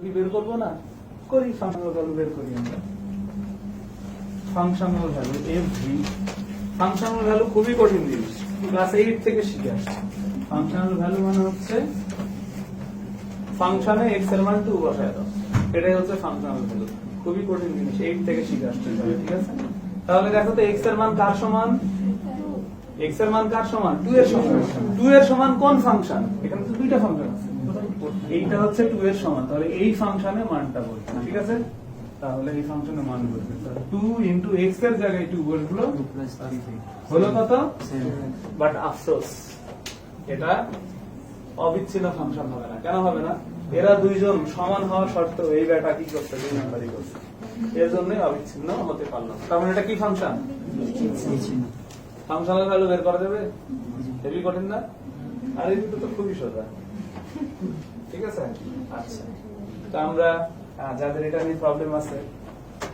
কি বের করবো না? করি, ফাংশনাল ভ্যালু বের করি আমরা। Functional value FV, functional value খুবই কঠিন জিনিস, ক্লাস 8 থেকে শিখে আসছে। ফাংশনাল ভ্যালু মানে হচ্ছে ফাংশনে এক্স এর মান 2 বসায় দাও, এটাই হচ্ছে ফাংশনাল ভ্যালু। খুবই কঠিন জিনিস, 8 থেকে শিখে আসছে, ঠিক আছে? তাহলে দেখো তো এক্স এর মান কার সমান? এক্স এর মান কার সমান? 2 এর সমান। 2 এর সমান কোন ফাংশন? এখানে তো দুইটা ফাংশন আছে, এইটা হচ্ছে 2 এর সমান, তাহলে এই ফাংশনে মানটা বলবে, ঠিক আছে? তাহলে এই ফাংশনে মান বলবে 2 ইনটু এক্স এর জায়গায় 2 বসলো, হলো কত? বাট আফসোস এটা অবিচ্ছিন্ন ফাংশন হবে না। কেন হবে না? এরা দুইজন সমান হওয়া সত্ত্বেও এই ব্যাটা কি করছে? 2 নাম্বারই করছে, এর জন্যই অবিচ্ছিন্ন হতে পারলো। তার মানে এটা কি ফাংশন? ফাংশনাল ভ্যালু বের করা যাবে? হেভি কঠিন না? আর এই দুটো তো খুবই সোজা, ঠিক আছে? আচ্ছা, তো আমরা যাদের এটা নিয়ে প্রবলেম আছে,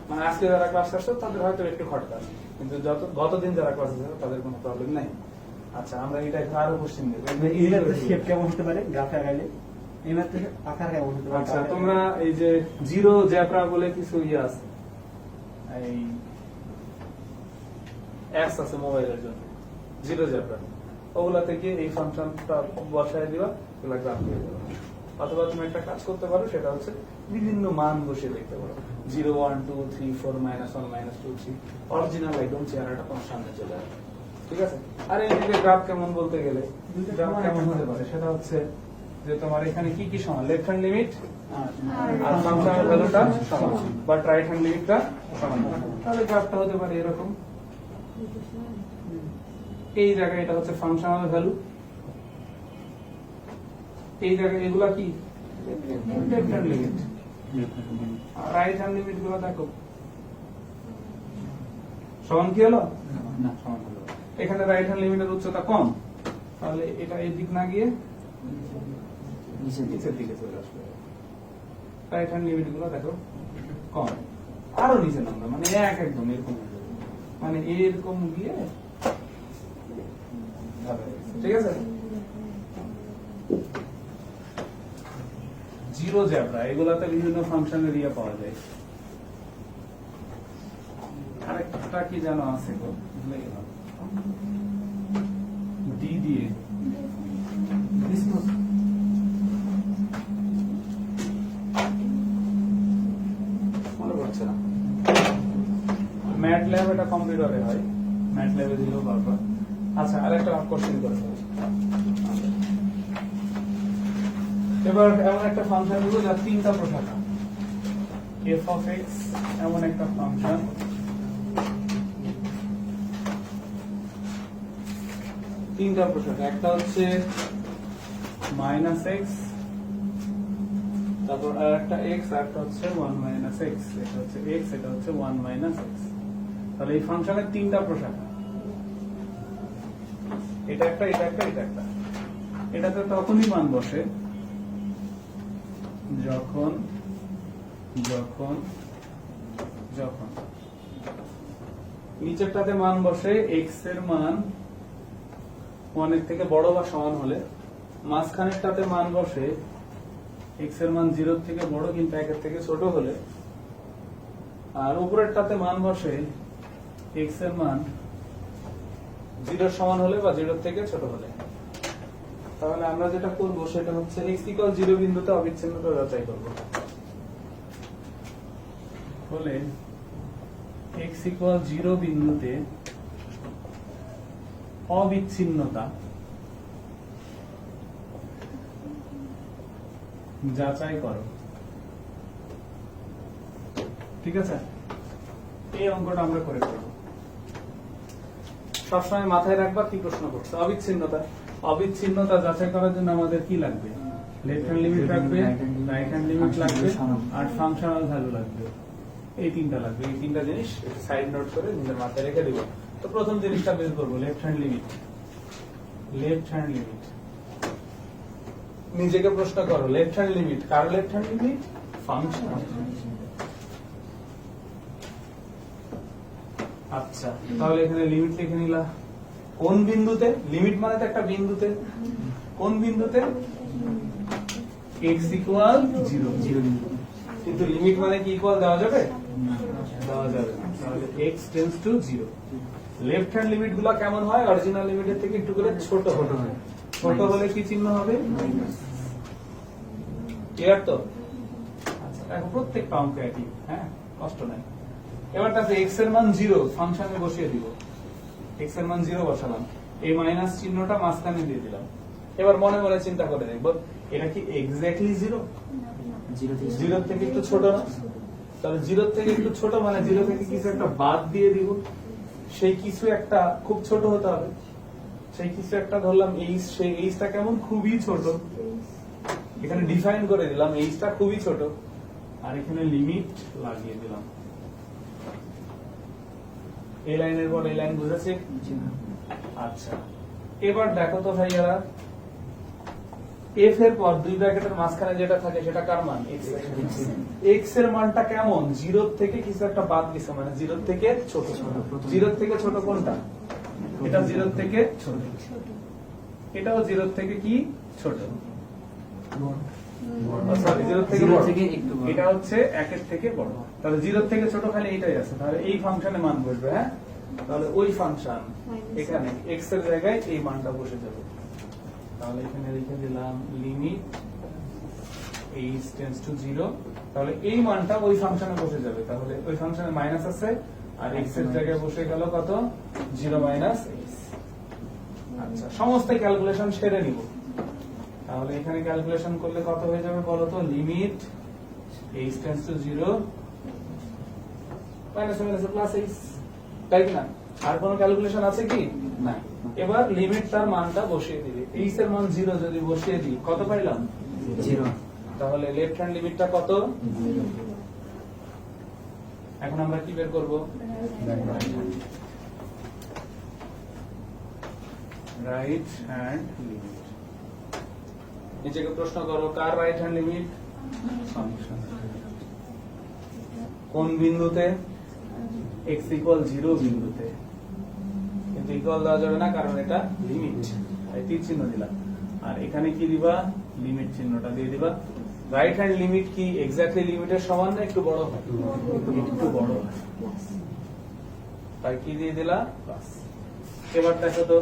মানে আজকে যারা ক্লাস করছে তাদের হয়তো একটু খটকা, কিন্তু গতদিন যারা ক্লাস আছে তাদের কোনো প্রবলেম নাই। আচ্ছা, আমরা এটা একটু আরো কোশ্চেন দেব। শেপ কেমন হতে পারে গ্রাফে আগাইলে? এই মাত্র আকার কেমন হতে পারে? আচ্ছা, তোমরা এই যে জিরো জ্যাপরা বলে কিছু ইয়ে আছে, এই অ্যাপস আছে মোবাইলের জন্য, জিরো জ্যাপরা, ওগুলা থেকে এই ফাংশনটা বসায় দিবা, ওগুলা গ্রাফ দিয়ে দেবা। অথবা তুমি একটা কাজ করতে পারো, সেটা হচ্ছে বিভিন্ন মান বসে দেখতে পারো, 0 1 2 3 4 -1 -2 3, অরিজিনাল একদম চেহারাটা তোমার সামনে চলে আসবে, ঠিক আছে? আর এদিকে গ্রাফ কেমন বলতে গেলে গ্রাফ কেমন হতে পারে, সেটা হচ্ছে যে তোমার এখানে কি কি সমান, লেফট হ্যান্ড লিমিট আর ফাংশনাল ভ্যালুটা সমান, বাট রাইট হ্যান্ড লিমিটটা সমান। তাহলে গ্রাফটা হতে পারে এরকম, এই জায়গায় এটা হচ্ছে ফাংশনাল ভ্যালু, এই জায়গায় এগুলা কি লেফট হ্যান্ড লিমিট, আর রাইট হ্যান্ড লিমিট গুলো দেখো সমান কি হলো না, সমান হলো। এখানে রাইট হ্যান্ড লিমিটের উচ্চতা কম, তাহলে এটা এই দিক না গিয়ে নিচের দিকে চলে আসবে। রাইট হ্যান্ড লিমিট গুলো দেখো কম, আরো নিচে নামবে, মানে একদম এরকম, মানে এরকম গিয়ে, ঠিক আছে? জিরো জ্যাবরা এগুলাতে বিভিন্ন ফাংশনের ইয়ে পাওয়া যায়। আরেকটা কি যেন আছে গো, ভুলে গেলাম, ডি দিয়ে মনে পড়ছে না। ম্যাটল্যাব এটা কম্পিউটারে হয়, ম্যাটল্যাবে দিলেও পারবা। আচ্ছা, আরেকটা কোশ্চেন করে এবার, এমন একটা ফাংশন হলো যার তিনটা প্রশাখা, এফ অফ এক্স এমন একটা ফাংশন, তিনটা প্রশাখা, একটা হচ্ছে মাইনাস এক্স, তারপর আর একটা এক্স, আর একটা হচ্ছে 1 মাইনাস এক্স, এটা হচ্ছে এক্স, এটা হচ্ছে 1 মাইনাস এক্স। তাহলে এই ফাংশনের তিনটা প্রশাখা, এটা একটা, এটা একটা, এটা একটা। এটাতে তখনই মান বসে যখন যখন যখন নিচেরটাতে মান বসে এক্স এর মান 1 এর থেকে বড় বা সমান হলে, মাঝখানেরটাতে মান বসে এক্স এর মান 0 এর থেকে বড় কিন্তু 1 এর থেকে ছোট হলে, আর উপরেরটাতে মান বসে এক্স এর মান 0 এর সমান হলে বা 0 এর থেকে ছোট হলে। তাহলে আমরা যেটা করব সেটা হচ্ছে x = 0 বিন্দুতে অবিচ্ছিন্নতা যাচাই করব। বলে x = 0 বিন্দুতে অবিচ্ছিন্নতা যাচাই করো, ঠিক আছে? এই অঙ্কটা আমরা করে করব। সবসময় মাথায় রাখবা কি প্রশ্ন করছে, অবিচ্ছিন্নতা। অবিচ্ছিন্নতা যাচাই করার জন্য আমাদের কি লাগবে? লেফট হ্যান্ড লিমিট লাগবে, রাইট হ্যান্ড লিমিট লাগবে, আর ফাংশনাল ভ্যালু লাগবে। এই তিনটা লাগবে। এই তিনটা জিনিস সাইড নোট করে নিজের মাথায় রেখে দিব। তো প্রথম জিনিসটা বের করবো, left hand limit. Left hand limit, নিজেকে প্রশ্ন করো, লেফট হ্যান্ড লিমিট কার লেফট হ্যান্ড লিমিট? ফাংশন। আচ্ছা, তাহলে এখানে লিমিট লিখে নিলা। কোন বিন্দুতে? লিমিট মানে তো একটা বিন্দুতে। কোন বিন্দুতে? x = 0, 0 বিন্দু। কিন্তু লিমিট মানে কি ইকুয়াল দেওয়া যাবে? দেওয়া যাবে না। তাহলে x tends to 0। Left hand limit গুলো কেমন হয়? অরিজিনাল লিমিটের থেকে একটু করে ছোট হয়। ছোট হলে কি চিহ্ন হবে? ক্লিয়ার তো? আচ্ছা, এখন প্রত্যেকটা অঙ্ক একই, হ্যাঁ, কষ্ট নাই। এবার তাহলে x এর মান 0 ফাংশনে বসিয়ে দিব। x এর মান 0 বসালাম, এই মাইনাস চিহ্নটা মাঝখানে দিয়ে দিলাম। এবার মনে মনে চিন্তা করে দেখবো এটা কি এক্স্যাক্টলি 0? 0 থেকে একটু ছোট না? তাহলে 0 থেকে একটু ছোট মানে 0 থেকে কিছু একটা বাদ দিয়ে দিব। সেই কিছু একটা খুব ছোট হতে হবে। সেই কিছু একটা ধরলাম h, সেই h টা কেমন? খুবই ছোট। এখানে ডিফাইন করে দিলাম h টা খুবই ছোট, আর এখানে লিমিট লাগিয়ে দিলাম। এই লাইনের পর এই লাইন বুঝেছে? আচ্ছা, এবার দেখো তো ভাইয়ারা, f এর পর দুই ব্র্যাকেটের মাঝখানে যেটা থাকে সেটা কার মান? x এর মানটা কেমন? 0 থেকে কিছু একটা বাদ গেছে, মানে 0 থেকে ছোট। 0 থেকে ছোট কোনটা? এটা 0 থেকে ছোট, এটাও 0 থেকে কি ছোট? সরি, 0 থেকে বড়। এটা হচ্ছে 1 এর থেকে বড়। তাহলে 0 থেকে ছোট খালি এইটাই আছে। তাহলে এই ফাংশনে মান বসবে, হ্যাঁ। তাহলে ওই ফাংশন এখানে x এর জায়গায় এই মানটা বসে যাবে। তাহলে এখানে লিখে দিলাম লিমিট h টেন্ডস টু 0। তাহলে এই মানটা ওই ফাংশনে বসে যাবে। তাহলে ওই ফাংশনে মাইনাস আছে, আর x এর জায়গায় বসে গেল কত? 0 মাইনাস h। আচ্ছা, সমস্ত ক্যালকুলেশন সেরে নিব। তাহলে এখানে ক্যালকুলেশন করলে কত হয়ে যাবে বলো তো? Limit h tends to 0 minus minus plus h, তাই কি না? আর কোনো ক্যালকুলেশন আছে কি? না। এবার লিমিট তার মানটা বসিয়ে দিবে। h এর মান 0 যদি বসিয়ে দিই কত পাইলাম? 0। তাহলে লেফট হ্যান্ড লিমিটটা কত? 0। এখন আমরা কি বের করব? Right hand limit. নিজেকে প্রশ্ন করো, car right hand limit? Function. কোন বিন্দুতে? x ইকুয়াল 0 বিন্দুতে। কিন্তু ইকুয়াল দেওয়া যাবে না, কারণ এটা লিমিট, তাই তীর চিহ্ন দিলাম। আর এখানে কি দিবা? লিমিট চিহ্নটা দিয়ে দিবা। রাইট হ্যান্ড লিমিট কি এক্স্যাক্টলি লিমিটের সমান না একটু বড় হয়? একটু বড় হয়, তাই কি দিয়ে দিলা? প্লাস। এবার দেখো তো,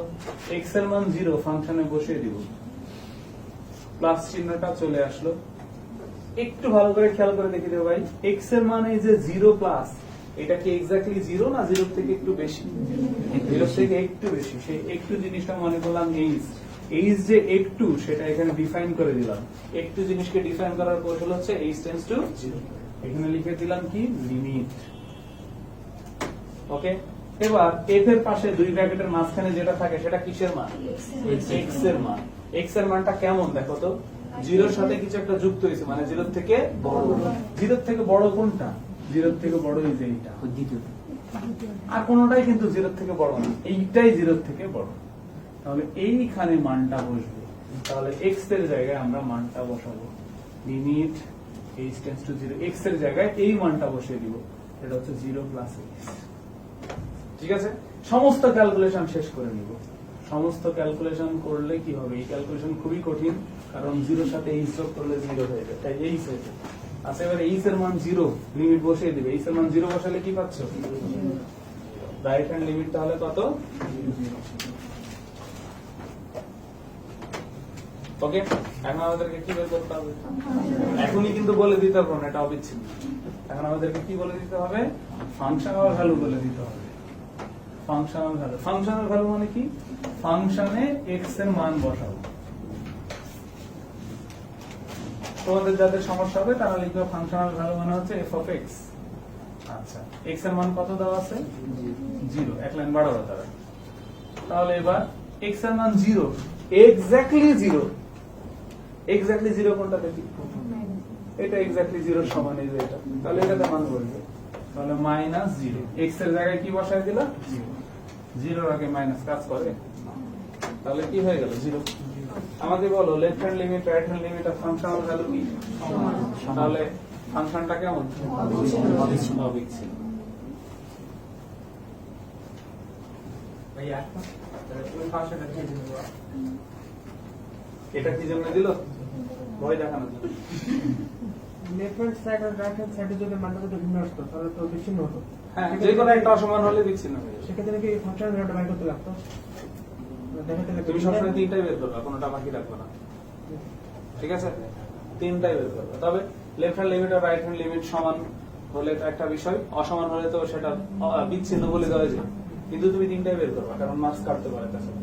x এর মান 0 ফাংশনে বসিয়ে দিব, প্লাস চিহ্নটা চলে আসলো। একটু ভালো করে খেয়াল করে দেখে দেবো ভাই, x এর মান এই যে 0 প্লাস, এটা কি এক্স্যাক্টলি 0 না 0 থেকে একটু বেশি? 0 থেকে একটু বেশি। সেই একটু জিনিসটা মনে করলাম h। h যে একটু, সেটা এখানে ডিফাইন করে দিলাম। একটু জিনিসকে ডিফাইন করার কৌশল হচ্ছে h টেন্ডস টু 0। এখানে লিখে দিলাম কি? লিমিট। ওকে, এবার f এর পাশে দুই ব্র্যাকেটের মাঝখানে যেটা থাকে সেটা কিসের মান? x এর মান। x এর মানটা কেমন দেখো তো? 0 এর সাথে কিছু একটা যুক্ত হয়েছে, মানে 0 থেকে বড়। 0 থেকে বড় কোনটা? 0 থেকে বড় এই যে এইটা, আর কোনটাই কিন্তু 0 থেকে বড় না, এইটাই 0 থেকে বড়। তাহলে এইখানে মানটা বসবে। তাহলে x এর জায়গায় আমরা মানটা বসাবো। Limit h tends to 0, x এর জায়গায় এই মানটা বসিয়ে দিব। এটা হচ্ছে 0 প্লাস x। ঠিক আছে, সমস্ত ক্যালকুলেশন শেষ করে নিব। সমস্ত ক্যালকুলেশন করলে কি হবে? এই ক্যালকুলেশন খুবই কঠিন, কারণ 0 এর সাথে h যোগ করলে 0 হয়ে যায়, তাই h হয়ে যায়। আচ্ছা, এবার h এর মান 0, লিমিট বসিয়ে দিবে। h এর মান 0 বসালে কি পাচ্ছ? রাইট হ্যান্ড লিমিট তাহলে কত? ওকে, এখন আমাদেরকে কি বের করতে হবে? এখনই কিন্তু বলে দিতে হবে না, এটা অবিচ্ছিন্ন। এখন আমাদেরকে কি বলে দিতে হবে? ফাংশনাল ভ্যালু বলে দিতে হবে। Functional value. ফাংশনাল ভ্যালু মানে কি? ফাংশনে x এর মান বসাবো। তোমাদের যাদের সমস্যা হবে তারা লিখবে ফাংশনাল ভ্যালু মানে হচ্ছে f of x। আচ্ছা, x এর মান কত দেওয়া আছে? 0। এক লাইন বাড়াবো তারা। তাহলে এবার x এর মান 0, এক্স্যাক্টলি 0। এক্স্যাক্টলি 0 কোনটা দেখি? এটা এক্স্যাক্টলি 0 সমান এই যে এটা। তাহলে এটাতে মান বলবে, তাহলে -0। x এর জায়গায় কি বসায় দিলা? 0 এর আগে মাইনাস কাজ করে, তাহলে কি হয়ে গেল? 0। আমাকে বলো, left hand limit, right hand limit আর ফাংশনাল ভ্যালু কি? তাহলে ফাংশনটা কেমন? অবিচ্ছিন্ন। ভাইয়া ওই ফাংশনটা কি দিল? এটা কি জন্য দিল? ভয় দেখানোর জন্য। লেফট হ্যান্ড সাইড আর রাইট হ্যান্ড সাইডে যদি মানটা যদি ভিন্ন আসতো তাহলে তো বিচ্ছিন্ন হতো। হ্যাঁ, যে কোনো একটা অসমান হলে বিচ্ছিন্ন হয়ে যাবে। সেক্ষেত্রে কি ফাংশনের ভ্যালুটা বাইর করতে লাগতো? দেখাতে লাগতো তুমি সবসময় তিনটাই বের করবে, কোনোটা বাকি রাখবে না, ঠিক আছে? তিনটাই বের করবে। তবে লেফট হ্যান্ড লিমিট আর রাইট হ্যান্ড লিমিট সমান হলে তো একটা বিষয়, অসমান হলে তো সেটা বিচ্ছিন্ন বলে দেওয়া যায়। কিন্তু তুমি তিনটাই বের করবে, কারণ মার্কস কাটতে পারে তাছাড়া।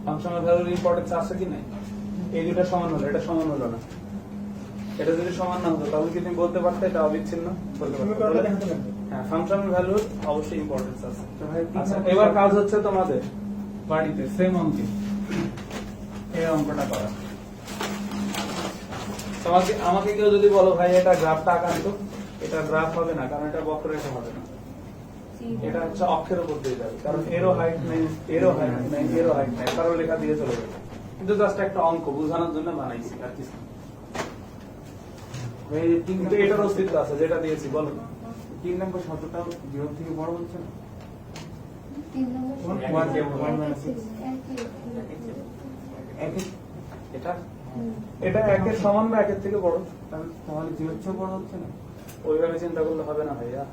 ফাংশনাল ভ্যালুর ইম্পর্টেন্স আছে কি নাই? এই দুটো সমান হলো, এটা সমান হলো না। এটা যদি সমান না হতো তাহলে কি তুমি বলতে পারতে এটা অবিচ্ছিন্ন? বলতে পারতে। সমীকরণটা দেখাতে লাগতো। হ্যাঁ, ফাংশনাল ভ্যালুর অবশ্যই ইম্পর্টেন্স আছে। তো ভাই আচ্ছা, এবার কাজ হচ্ছে তোমাদের বাড়িতে সেম অঙ্কে এই অঙ্কটা করা। তোমাকে আমাকে কেউ যদি বলো ভাই এটা গ্রাফটা আঁকান তো, এটা গ্রাফ হবে না, কারণ এটা বক্ররেখা হবে না। এটা হচ্ছে অক্ষের উপর দিয়ে যাবে, কারণ এরও হাইট নেই, এরও হাইট নেই, এরও হাইট নেই, কারো লেখা দিয়ে চলে যাবে। কিন্তু জাস্ট একটা অঙ্ক বোঝানোর জন্য বানাইছি আর কিছু না। ভাই কিন্তু এটার অস্তিত্ব আছে, যেটা দিয়েছি বলো। 3 নম্বর শব্দটা 0 থেকে বড় হচ্ছে না? এটা এটা একের সমান বা একের থেকে বড়, তাহলে 0 চেয়ে বড় হচ্ছে না? ওইভাবে চিন্তা করলে হবে না ভাইয়া,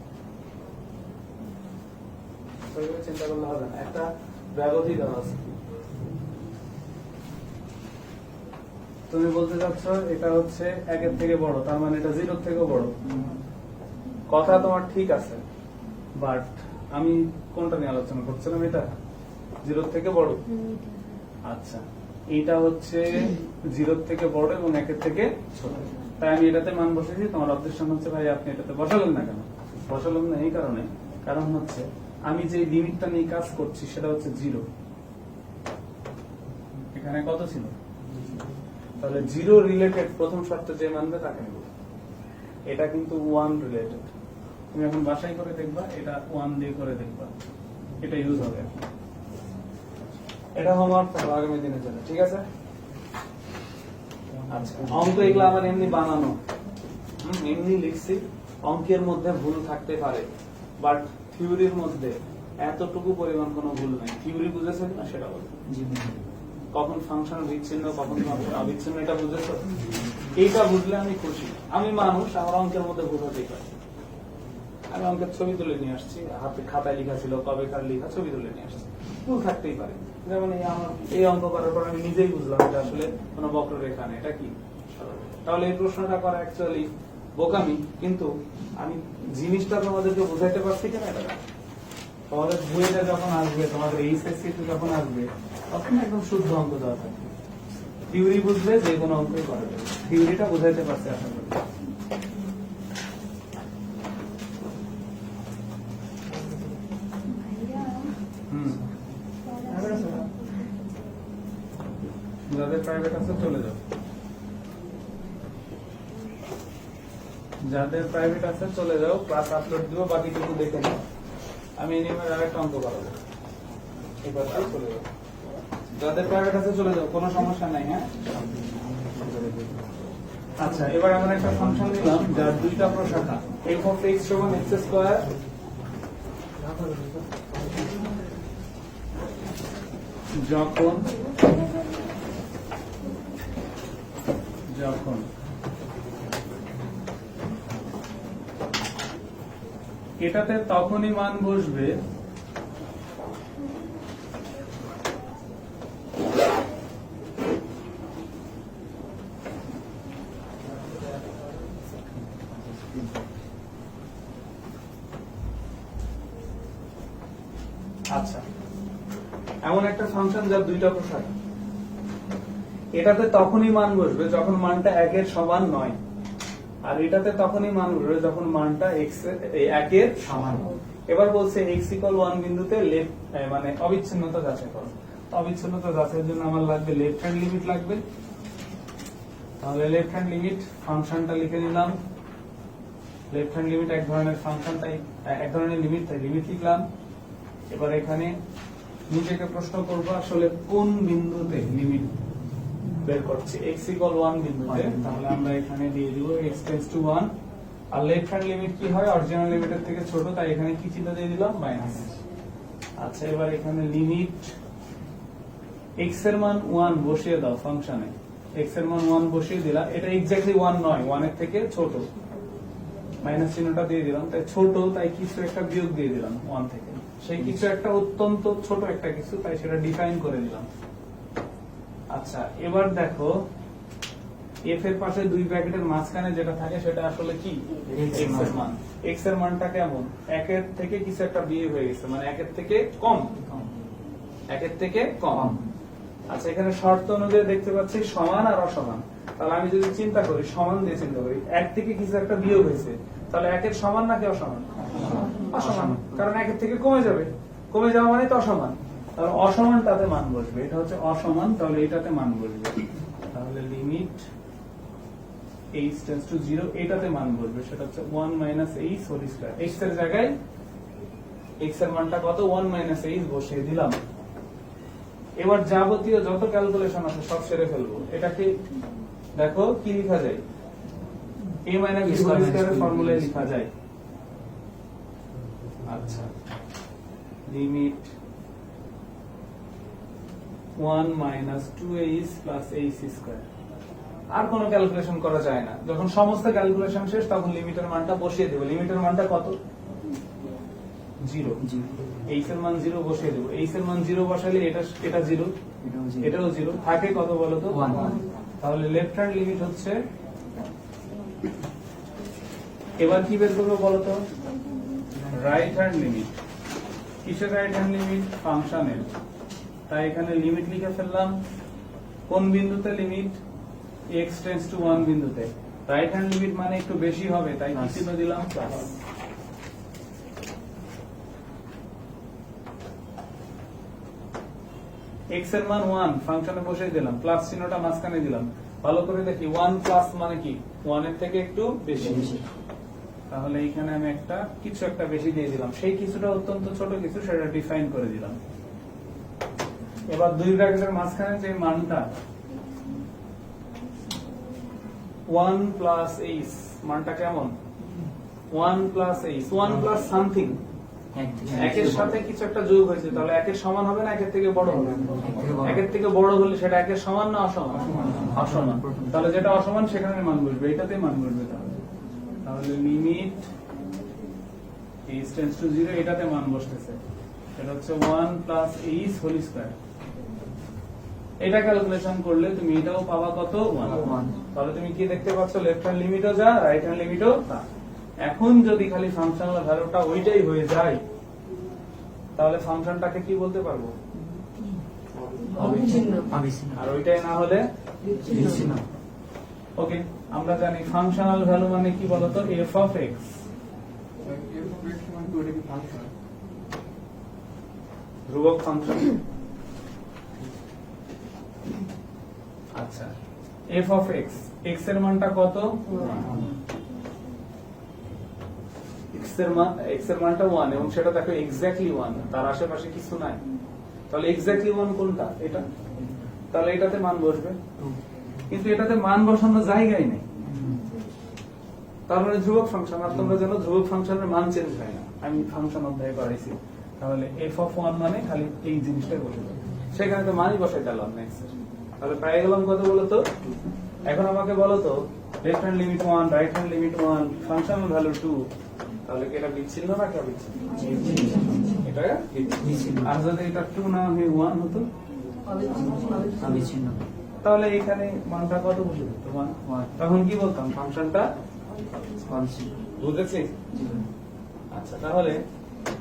ওইভাবে চিন্তা করলে হবে না। একটা ব্যবধি দেওয়া আছে। তুমি বলতে চাচ্ছ এটা হচ্ছে একের থেকে বড়, তার মানে এটা 0 থেকে বড়। কথা তোমার ঠিক আছে, বাট আমি কোনটা নিয়ে আলোচনা করছিলাম? এটা 0 থেকে বড়। আচ্ছা, এইটা হচ্ছে 0 থেকে বড় এবং 1 থেকে ছোট। তাই আমি এটাতে মান বসেছি। তোমার অবজেকশন হচ্ছে ভাই আপনি এটাতে বসালেন না কেন? বসালাম না এই কারণে, কারণ হচ্ছে আমি যে লিমিটটা নিয়ে কাজ করছি সেটা হচ্ছে 0। এখানে কত ছিল? তাহলে 0 রিলেটেড প্রথম শর্তে যে মানবে তাকে নেব। এটা কিন্তু 1 রিলেটেড। তুমি এখন বাসাই করে দেখবা, এটা 1 দিয়ে করে দেখবা, এটা ইউজ হবে। এটা হোমওয়ার্ক থাকবে আগামী দিনের জন্য, ঠিক আছে? আচ্ছা, অঙ্ক এগুলো আমার এমনি বানানো, এমনি লিখছি। অঙ্কের মধ্যে ভুল থাকতে পারে, বাট থিওরির মধ্যে এতটুকু পরিমাণ কোনো ভুল নাই। থিওরি বুঝেছেন না সেটা বলুন। কখন ফাংশন বিচ্ছিন্ন, কখন অবিচ্ছিন্ন, এটা বুঝেছো? এইটা বুঝলে আমি খুশি। আমি মানুষ, আমার অঙ্কের মধ্যে ভুল হতেই পারে। আমি অঙ্কের ছবি তুলে নিয়ে আসছি, হাতে খাতায় লেখা ছিল, কবেকার লেখা, ছবি তুলে নিয়ে আসছি। ভুল থাকতেই পারে। যেমন আমার এই অঙ্ক করার পর আমি নিজেই বুঝলাম এটা আসলে কোনো বক্ররেখা নেই, এটা কি সরলরেখা। তাহলে এই প্রশ্নটা করা অ্যাকচুয়ালি বোকামি, কিন্তু আমি জিনিসটা তোমাদেরকে বোঝাইতে পারছি কিনা এটা দেখো। তোমাদের বইটা যখন আসবে, তোমাদের এইচএসসি যখন আসবে, তখন একদম শুদ্ধ অঙ্ক দেওয়া থাকবে। থিওরি বুঝলে যে কোনো অঙ্কই করা যাবে। থিওরিটা বোঝাইতে পারছি আশা করি। যাদের প্রাইভেট আছে চলে যাও, যাদের প্রাইভেট আছে চলে যাও, ক্লাস আপলোড দিব, বাকিটুকু দেখে নাও। আমি এনিমের আরেকটা অঙ্ক করাবো, এবার চলে যাও। যাদের প্রাইভেট আছে চলে যাও, কোনো সমস্যা নাই। হ্যাঁ, আচ্ছা, এবার আমরা একটা ফাংশন নিলাম যার দুইটা প্রশাখা, f of x সমান x স্কয়ার যখন এটাতে তখনই মান বসবে আচ্ছা, এমন একটা ফাংশন যার দুইটা প্রশাখা, এটাতে তখনই মান বসবে যখন মানটা 1 এর সমান নয়, আর এটাতে তখনই মান বসবে যখন মানটা 1 এর সমান। এবার বলছে x = 1 বিন্দুতে মানে অবিচ্ছিন্নতা যাচাই করো। অবিচ্ছিন্নতা যাচাইয়ের জন্য আমার লাগবে লেফট হ্যান্ড লিমিট লাগবে। তাহলে লেফট হ্যান্ড লিমিট ফাংশনটা লিখে নিলাম। লেফট হ্যান্ড লিমিট এক ধরনের ফাংশন, তাই এক ধরনের লিমিট, তাই লিমিট লিখলাম। এবার এখানে নিজেকে প্রশ্ন করবো আসলে কোন বিন্দুতে লিমিট বের করছি। x = 1 বিন্দুতে, তাহলে আমরা এখানে দিয়ে দিব x → 1। আর লেফট হ্যান্ড লিমিট কি হয়? অরিজিনাল লিমিটের থেকে ছোট, তাই এখানে কি চিহ্ন দিয়ে দিলাম? মাইনাস। আচ্ছা, এবার এখানে লিমিট x এর মান 1 বসিয়ে দাও ফাংশনে। x এর মান 1 বসিয়ে দিলাম, এটা এক্স্যাক্টলি 1 নয়, 1 এর থেকে ছোট, মাইনাস চিহ্নটা দিয়ে দিলাম, তাই ছোট, তাই কিছু একটা বিয়োগ দিয়ে দিলাম 1 থেকে, সেই কিছু একটা অত্যন্ত ছোট একটা কিছু, তাই সেটা ডিফাইন করে দিলাম। আচ্ছা, এবার দেখো f এর পাশে দুই ব্র্যাকেটের মাঝখানে যেটা থাকে সেটা আসলে কি, x এর মান। x এর মানটা কেমন, 1 এর থেকে কিছু একটা বিয়োগ হয়ে গেছে, মানে 1 এর থেকে কম, 1 এর থেকে কম। আচ্ছা, এখানে শর্ত অনুযায়ী দেখতে পাচ্ছি সমান আর অসমান। তাহলে আমি যদি চিন্তা করি, সমান দিয়ে চিন্তা করি, 1 থেকে কিছু একটা বিয়োগ হয়েছে, তাহলে 1 এর সমান নাকি অসমান? অসমান, কারণ 1 এর থেকে কমে যাবে, কমে যাওয়া মানে তো অসমান, তাহলে অসমানটাতে মান বসবে, এটা হচ্ছে অসমান, তাহলে এটাতে মান বসবে। তাহলে লিমিট h টেন্ডস টু 0, এটাতে মান বসবে, সেটা হচ্ছে 1 minus h whole square. x এর জায়গায় x এর মানটা কত, 1 মাইনাস h বসিয়ে দিলাম। এবার যাবতীয় যত ক্যালকুলেশন আছে সব সেরে ফেলবো। এটাকে দেখো কি লেখা যায়, a মাইনাস b হোল স্কয়ারের ফর্মুলায় লেখা যায়। আচ্ছা, limit 1 minus 2h plus h square. আর কোনো ক্যালকুলেশন করা যায় না, যখন সমস্ত ক্যালকুলেশন শেষ তখন লিমিটের মানটা বসিয়ে দেব। লিমিটের মানটা কত, 0, h এর মান 0 বসিয়ে দেব। h এর মান 0 বসালে এটা 0, এটাও 0, থাকে কত বলো তো, 1। তাহলে লেফট হ্যান্ড লিমিট হচ্ছে, এবার কি বের করবো বলো তো, রাইট হ্যান্ড লিমিট। কিসের রাইট হ্যান্ড লিমিট, ফাংশনের। তাই এখানে লিমিট লিখে ফেললাম, কোন বিন্দুতে লিমিট, x টেন্ডস টু 1 বিন্দুতে। রাইট হ্যান্ড লিমিট মানে একটু বেশি হবে, তাই কি চিহ্ন দিলাম, প্লাস। x এর মান 1, ফাংশনে বসিয়ে দিলাম, প্লাস চিহ্নটা মাঝখানে দিলাম। ভালো করে দেখি, 1 প্লাস মানে কি, 1 এর থেকে একটু বেশি, তাহলে এখানে আমি কিছু একটা বেশি দিয়ে দিলাম, সেই কিছুটা অত্যন্ত ছোট কিছু, সেটা ডিফাইন করে দিলাম। এবার দুই ব্র্যাকেটের মাঝখানে যে মানটা 1 প্লাস h, মানটা কেমন, 1 প্লাস h, 1 প্লাস সামথিং, একের সাথে কিছু একটা যোগ হয়েছে, তাহলে একের সমান হবে না একের থেকে বড় হবে? একের থেকে বড় হলে সেটা একের সমান না অসমান? অসমান। তাহলে যেটা অসমান সেখানে মান বসবে, এটাতে মান বসবে। তাহলে লিমিট h টেন্ডস টু 0, এটাতে মান বসতেছে, এটা হচ্ছে 1 প্লাস h হোল স্কয়ার। এটা ক্যালকুলেশন করলে তুমি এটাও পাবা কত, 1। তাহলে তুমি কি দেখতে পাচ্ছ, লেফট হ্যান্ড লিমিটও যা, রাইট হ্যান্ড লিমিটও তা। এখন যদি খালি ফাংশনাল ভ্যালুটা ওইটাই হয়ে যায়, তাহলে ফাংশনটাকে কি বলতে পারবো, অবিচ্ছিন্ন। আর ওইটাই না হলে বিচ্ছিন্ন। ওকে, আমরা জানি ফাংশনাল ভ্যালু মানে কি বলতো, f অফ x। ধ্রুবক ফাংশন। আচ্ছা, f অফ x, x এর মানটা কত, x এর মানটা 1, এবং সেটা দেখো এক্স্যাক্টলি 1, তার আশেপাশে কিছু নাই। তাহলে এক্স্যাক্টলি 1 কোনটা, এটা। তাহলে এটাতে মান বসবে, কিন্তু এটাতে মান বসানোর জায়গায় নেই, তার মানে ধ্রুবক ফাংশন। আর তোমরা জানো ধ্রুবক ফাংশনের মান চেঞ্জ হয় না, আমি ফাংশন অধ্যায় করাইছি। তাহলে f অফ 1 মানে খালি এই জিনিসটাই বসে যাবে, সেখানে তো মানই বসাই দিলাম না। তাহলে পেয়ে গেলাম কত বলতো। এখন আমাকে বলো তো, left hand limit 1, right hand limit 1, functional value 2, তাহলে কি এটা বিচ্ছিন্ন না কি অবিচ্ছিন্ন? এটা বিচ্ছিন্ন। আর যদি এটা 2 না হয়ে 1 হতো, অবিচ্ছিন্ন। তাহলে এখানে মানটা কত বসে যেত, 1। তখন কি বলতাম, ফাংশনটা অবিচ্ছিন্ন। বুঝেছি? আচ্ছা, তাহলে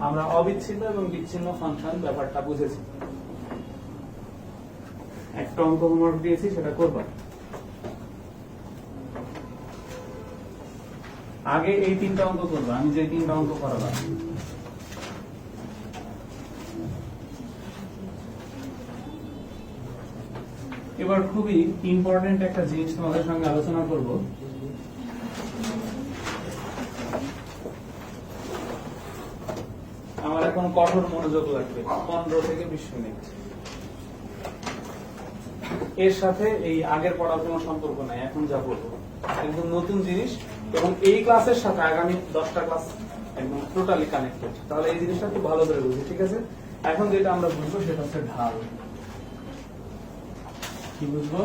আমরা অবিচ্ছিন্ন এবং বিচ্ছিন্ন ফাংশন ব্যাপারটা বুঝেছি। একটা অঙ্ক হোমওয়ার্ক দিয়েছি, সেটা করবা। আগে এই 3টা অঙ্ক করবো, আমি যে 3টা অঙ্ক করালাম। এবার খুবই ইম্পর্টেন্ট একটা জিনিস তোমাদের সঙ্গে আলোচনা করব। আমার এখন কঠোর মনোযোগ লাগবে, 15 থেকে 20 মিনিট। এর সাথে এই আগের পড়ার কোনো সম্পর্ক নাই, এখন যা বলবো একদম নতুন জিনিস, এবং এই ক্লাসের সাথে আগামী 10টা ক্লাস একদম টোটালি কানেক্টেড। তাহলে এই জিনিসটা খুব ভালো করে বুঝি, ঠিক আছে? এখন যেটা আমরা বুঝবো সেটা হচ্ছে ঢাল। কি বুঝবো?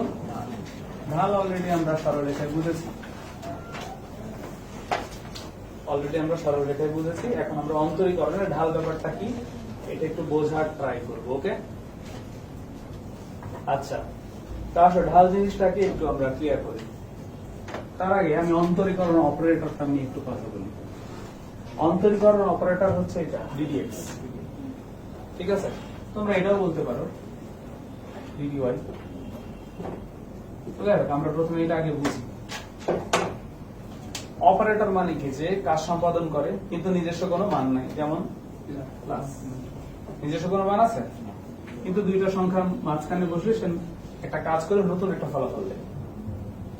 ঢাল অলরেডি আমরা সরলরেখায় বুঝেছি, এখন আমরা অন্তরীকরণের ঢাল ব্যাপারটা কি এটা একটু বোঝার ট্রাই করবো। ওকে, আচ্ছা, তা আসলে ঢাল জিনিসটাকে একটু আমরা ক্লিয়ার করি। তার আগে আমি অন্তরীকরণ অপারেটরটা নিয়ে একটু কথা বলি। অন্তরীকরণ অপারেটর হচ্ছে এটা ডিডিএক্স, ঠিক আছে? তোমরা এটাও বলতে পারো ডিডিওয়াই। আমরা প্রথমে এটা আগে বুঝি। অপারেটর মানে কি? যে কাজ সম্পাদন করে কিন্তু নিজস্ব কোনো মান নাই, যেমন প্লাস। নিজস্ব কোনো মান আছে কিন্তু দুইটা সংখ্যার মাঝখানে বসলে সে একটা কাজ করে নতুন একটা ফলাফল দেয়,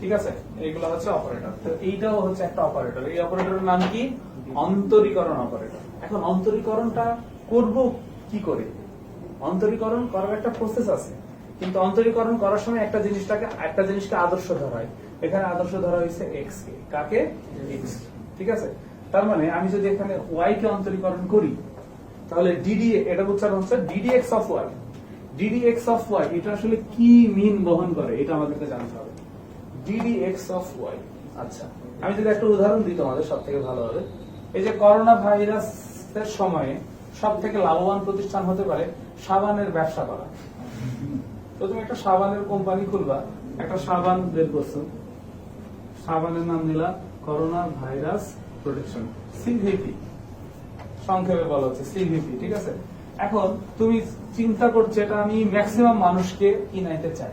ঠিক আছে? এইগুলো হচ্ছে অপারেটর। তো এইটাও হচ্ছে একটা অপারেটর। এই অপারেটরের নাম কি? অন্তরীকরণ অপারেটর। এখন অন্তরীকরণটা করব কি করে? অন্তরীকরণ করার একটা প্রসেস আছে, কিন্তু অন্তরীকরণ করার সময় একটা জিনিসকে আদর্শ ধরা হয়। এখানে আদর্শ ধরা হয়েছে এক্স কে। কাকে? এক্স, ঠিক আছে? তার মানে আমি যদি এখানে ওয়াই কে অন্তরীকরণ করি তাহলে ডিডি, এটা উচ্চারণ হচ্ছে d d x of y. D d x of y এটা আসলে কি মিন বহন করে এটা আমাদেরকে জানতে হবে। D d x of y. আচ্ছা, আমি যদি একটা উদাহরণ দিই তোমাদের সব থেকে ভালো হবে। এই যে করোনা ভাইরাসের সময়ে সব থেকে লাভবান প্রতিষ্ঠান হতে পারে সাবানের ব্যবসা করা। তো তুমি একটা সাবানের কোম্পানি খুলবা, একটা সাবান বের করছো, সাবানের নাম দিলা করোনা ভাইরাস প্রোটেকশন, সিভিপি সংক্ষেপে বলা হচ্ছে সিভিপি, ঠিক আছে? এখন তুমি চিন্তা করছো এটা আমি ম্যাক্সিমাম মানুষকে কিনাইতে চাই।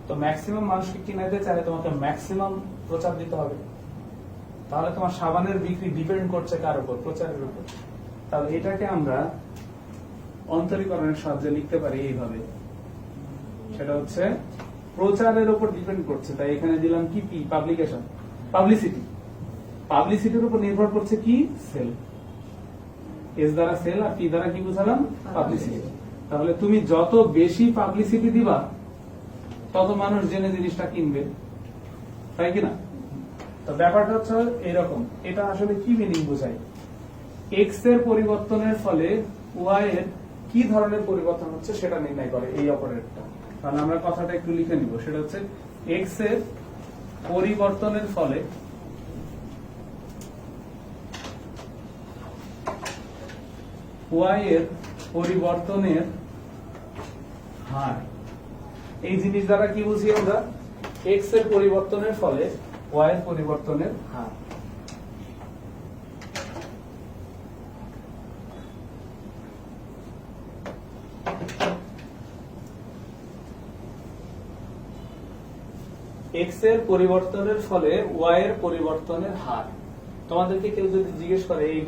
তো ম্যাক্সিমাম মানুষকে কিনাইতে চাইলে তোমাকে ম্যাক্সিমাম প্রচার দিতে হবে। তাহলে তোমার সাবানের বিক্রি ডিপেন্ড করছে কার উপর? প্রচারের উপর। তাহলে এটাকে আমরা অন্তরীকরণের সাহায্যে লিখতে পারি এইভাবে, সেটা হচ্ছে প্রচারের উপর ডিপেন্ড করছে। তাই এখানে দিলাম কি? P, publication, publicity. পাবলিসিটির উপর নির্ভর করছে কি? সেল। এস দ্বারা সেল আর পি দ্বারা কি বুঝালাম? পাবলিসিটি। তাহলে তুমি যত বেশি পাবলিসিটি দিবা তত মানুষ জেনে জিনিসটা কিনবে, তাই কিনা? তো ব্যাপারটা হচ্ছে এরকম। এটা আসলে কি মিনিং বোঝায়? এক্স এর পরিবর্তনের ফলে ওয়াই এর কি ধরনের পরিবর্তন হচ্ছে সেটা নির্ণয় করে এই অপারেটরটা। তাহলে আমরা কথাটা একটু লিখে নিব। সেটা হচ্ছে এক্স এর পরিবর্তনের ফলে ওয়াই এর পরিবর্তনের হার। এই জিনিস দ্বারা কি বুঝি আমরা? এক্স এর পরিবর্তনের ফলে ওয়াই এর পরিবর্তনের হার। এক্স এর পরিবর্তনের ফলে ওয়াই এর পরিবর্তনের হার। তোমাদেরকে কেউ যদি জিজ্ঞেস করে এই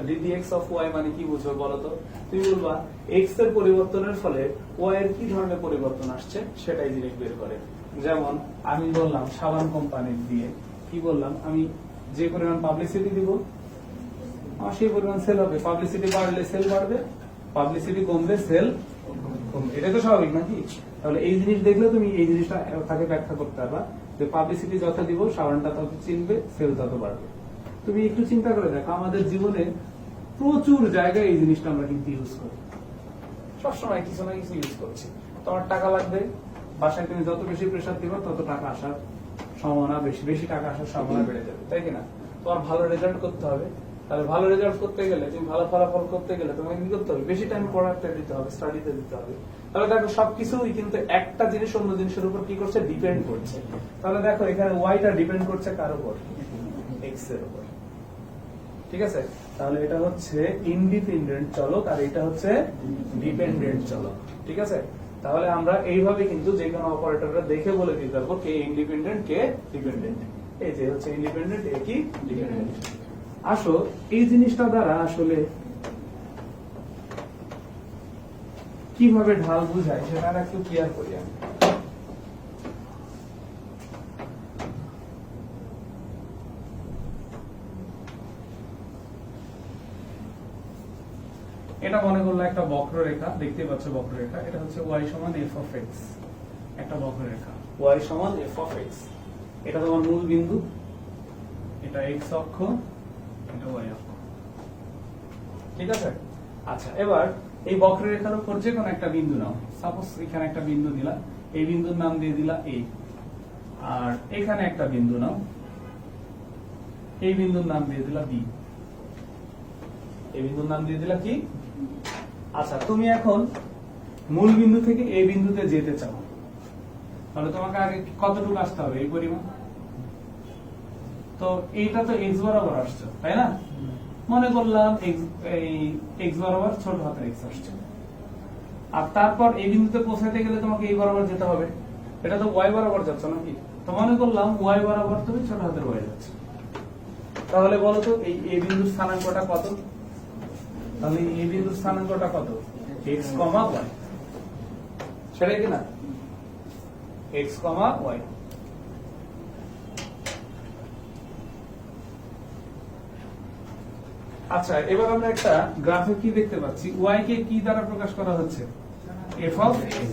ডিডিএক্স অফ ওয়াই মানে কি বুঝবে বলো তো? তুমি বলবা এক্স এর পরিবর্তনের ফলে ওয়াই এর কি ধরনের পরিবর্তন আসছে সেটাই জিনিস বের করে। যেমন আমি বললাম সাবান কোম্পানি দিয়ে কি বললাম, আমি যে পরিমাণ পাবলিসিটি দিব আমার সেই পরিমাণ সেল হবে। পাবলিসিটি বাড়লে সেল বাড়বে, পাবলিসিটি কমলে সেল কমবে। এটা তো স্বাভাবিক নাকি? তাহলে এই জিনিস দেখলে তুমি এই জিনিসটা তাকে ব্যাখ্যা করতে পারবা যে পাবলিসিটি যত দিব সাবানটা তত চিনবে, সেল তত বাড়বে। তুমি একটু চিন্তা করে দেখো, আমাদের জীবনে প্রচুর জায়গায় এই জিনিসটা আমরা কিন্তু ইউজ করি, সবসময় কিছু না কিছু ইউজ করছি। তোমার টাকা লাগবে, বাসায় তুমি যত বেশি প্রেসার দিবা তত টাকা আসার সম্ভাবনা বেশি, বেশি টাকা আসার সম্ভাবনা বেড়ে যাবে, তাই কিনা? তোমার ভালো রেজাল্ট করতে হবে, তাহলে ভালো রেজাল্ট করতে গেলে, তুমি ভালো ফলাফল করতে গেলে তোমাকে কি করতে হবে? বেশি টাইম পড়াতে দিতে হবে, স্টাডিতে দিতে হবে। তাহলে দেখো সবকিছুই কিন্তু একটা জিনিস অন্য জিনিসের উপর কি করছে? ডিপেন্ড করছে। তাহলে দেখো এখানে ওয়াইটা ডিপেন্ড করছে কার উপর? এক্স এর উপর, ঠিক আছে? তাহলে এটা হচ্ছে ইন্ডিপেন্ডেন্ট চলক আর এটা হচ্ছে ডিপেন্ডেন্ট চলক, ঠিক আছে? তাহলে আমরা এইভাবে কিন্তু যে কোনো অপারেটররা দেখে বলে দিতে পারবো কে ইন্ডিপেন্ডেন্ট কে ডিপেন্ডেন্ট। এই যে হচ্ছে ইন্ডিপেন্ডেন্ট, এ কি ডিপেন্ডেন্ট। আসো এই জিনিসটা দ্বারা আসলে কিভাবে ঢাল বুঝায় সেটা একটু ক্লিয়ার করি আমি। এটা মনে করলো একটা বক্ররেখা, দেখতে পাচ্ছ বক্ররেখা, এটা হচ্ছে y সমান f of x, একটা বক্ররেখা y সমান f of x। এটা তোমার মূল বিন্দু, এটা x অক্ষ, এটা y অক্ষ, ঠিক আছে? আচ্ছা, এবার এই বক্ররেখার উপর যে কোনো একটা বিন্দু নাও, সাপোজ এখানে একটা বিন্দু নিলাম, এই বিন্দুর নাম দিয়ে দিলা A, আর এখানে একটা বিন্দু নাও, এই বিন্দুর নাম দিয়ে দিলা B, এই বিন্দুর নাম দিয়ে দিলা কি? আচ্ছা, তুমি এখন মূল বিন্দু থেকে এই বিন্দুতে যেতে চাও, তাহলে তোমাকে আগে কতটুকু আসতে হবে? এই পরিমাণ। তো এইটা তো x বরাবর আসছে, তাই না? মনে করলাম এই x বরাবর ছোট হাতের x আসছে, আর তারপর এই বিন্দুতে পৌঁছাতে গেলে তোমাকে এই বরাবর যেতে হবে। এটা তো y বরাবর যাচ্ছে নাকি? তো মনে করলাম y বরাবর তুমি ছোট হাতের y যাচ্ছে। তাহলে বলো তো এই a বিন্দুর স্থানাঙ্কটা কত? তাহলে এই a বিন্দুর স্থানাঙ্কটা কত? x, y, সেটাই কি না? x, y। আচ্ছা, এবার আমরা একটা গ্রাফে কি দেখতে পাচ্ছি? y কে কি দ্বারা প্রকাশ করা হচ্ছে? f of x।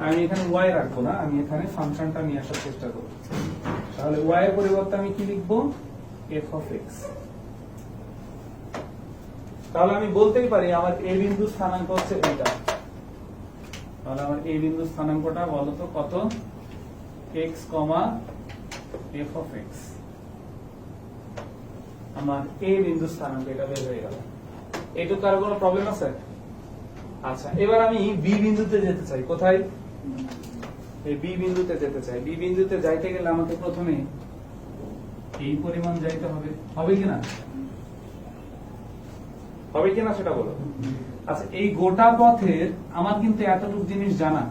আমি এখানে y রাখবো না, আমি এখানে ফাংশনটা নিয়ে আসার চেষ্টা করব। তাহলে y এর পরিবর্তে আমি কি লিখবো? f of x। তাহলে আমি বলতেই পারি আমার a বিন্দুর স্থানাঙ্ক হচ্ছে এটা। তাহলে আমার a বিন্দুর স্থানাঙ্কটা বলো তো কত? x, f of x। আমার a বিন্দুর স্থানাঙ্ক এটা বের হয়ে গেল। এইটুকু কারো কোনো প্রবলেম আছে? আচ্ছা, এবার আমি b বিন্দুতে যেতে চাই। কোথায়? এই b বিন্দুতে যেতে চাই। b বিন্দুতে যাইতে গেলে আমাকে প্রথমে এই পরিমাণ যাইতে হবে, হবে কিনা? হবে কিনা সেটা বলো। আচ্ছা, এই গোটা পথের আমার কিন্তু এতটুকু জিনিস জানা,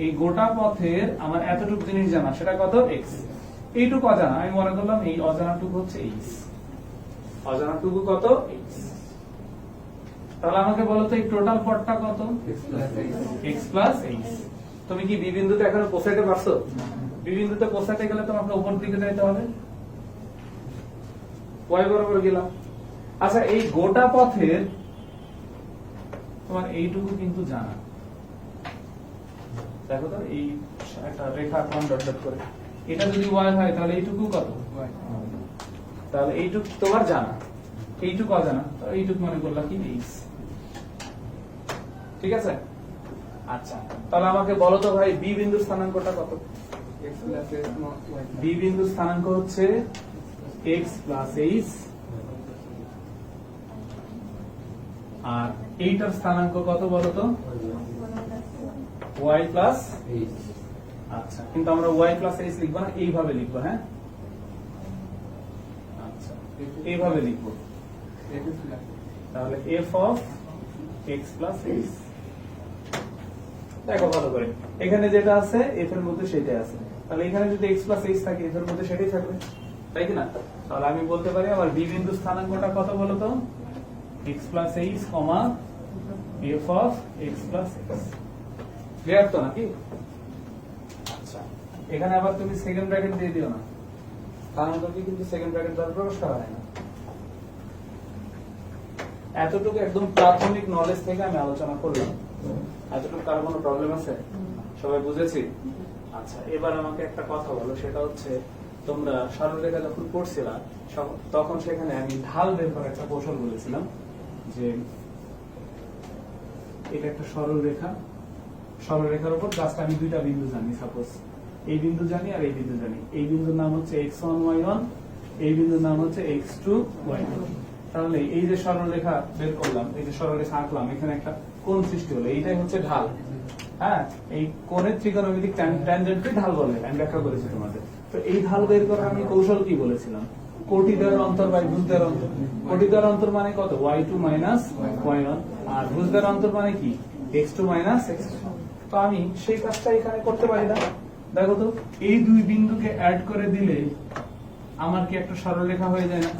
এই গোটা পথের আমার এতটুকু জিনিস জানা, সেটা কত? x। এইটুকু অজানা, আমি মনে করলাম এই অজানাটুকু হচ্ছে x। অজানাটুকু কত? x। তাহলে আমাকে বলো তো এই টোটাল পথটা কত? x plus h। তুমি কি b বিন্দুতে এখনো পৌঁছাতে পারছো? b বিন্দুতে পৌঁছাতে গেলে তোমাকে উপর দিকে যাইতে হবে, y বরাবর গেলাম। আচ্ছা, এই গোটা পথের তোমার এইটুকু কিন্তু জানা। দেখো তো, এই একটা রেখা আঁকলাম ডট ডট করে, এটা যদি y হয় তাহলে এইটুকু কত? তাহলে এইটুকু তোমার জানা, এইটুকু অজানা, এইটুকু মনে করলাম কি? h। ঠিক আছে? আচ্ছা, তাহলে আমাকে বলো তো ভাই b বিন্দুর স্থানাঙ্কটা কত? b বিন্দুর স্থানাঙ্ক হচ্ছে x প্লাস h, আর এইটার স্থানাঙ্ক কত বলো তো? y plus h। আচ্ছা, কিন্তু আমরা y প্লাস h লিখবো না, এইভাবে লিখবো। হ্যাঁ, আচ্ছা, এইভাবে লিখবো। তাহলে f of x plus h। দেখো ভালো করে, এখানে যেটা আছে f এর মধ্যে সেটাই আছে, তাহলে এখানে যদি x প্লাস h থাকে f এর মধ্যে সেটাই থাকবে, তাই কি না? তাহলে আমি বলতে পারি আমার b বিন্দুর স্থানাঙ্কটা কত বলো তো? x plus h, f of x plus h। Clear তো নাকি? আচ্ছা, এখানে আবার তুমি সেকেন্ড ব্র্যাকেট দিয়ে দিও না, স্থানাঙ্ককে কিন্তু সেকেন্ড ব্র্যাকেট দ্বারা প্রকাশ করা হয় না। এতটুকু একদম প্রাথমিক নলেজ থেকে আমি আলোচনা করলাম। এতটুকু কারো কোনো প্রবলেম আছে? সবাই বুঝেছি? আচ্ছা, এবার আমাকে একটা কথা বলো, সেটা হচ্ছে তোমরা সরলরেখা যখন পড়ছিলা তখন সেখানে আমি ঢাল বের করার একটা কৌশল বলেছিলাম, যে এটা একটা সরল রেখা, সরলরেখার উপর জাস্ট আমি দুইটা বিন্দু জানি, সাপোজ এই বিন্দু জানি আর এই বিন্দু জানি। এই বিন্দুর নাম হচ্ছে x1 y1, এই বিন্দুর নাম হচ্ছে x2 y2। তাহলে এই যে সরলরেখা বের করলাম, এই যে সরলরেখা আঁকলাম, এখানে একটা কোণ সৃষ্টি হলো, এইটাই হচ্ছে ঢাল। হ্যাঁ, এই কোণের ত্রিকোণমিতিক ট্যানজেন্টকে ঢাল বলে, আমি ব্যাখ্যা করেছি তোমাদের। তো এই ঢাল বের করার আমি কৌশল কি বলেছিলাম? কোটিদ্বয়ের অন্তর বাই ভুজদ্বয়ের অন্তর। কোটিদ্বয়ের অন্তর মানে কত? y2 মাইনাস y1, আর ভুজদ্বয়ের অন্তর মানে কি? x2 minus x2। তো আমি সেই কাজটা এখানে করতে পারি না? দেখো তো, এই দুই বিন্দুকে অ্যাড করে দিলে আমার কি একটা সরলরেখা হয়ে যায় না?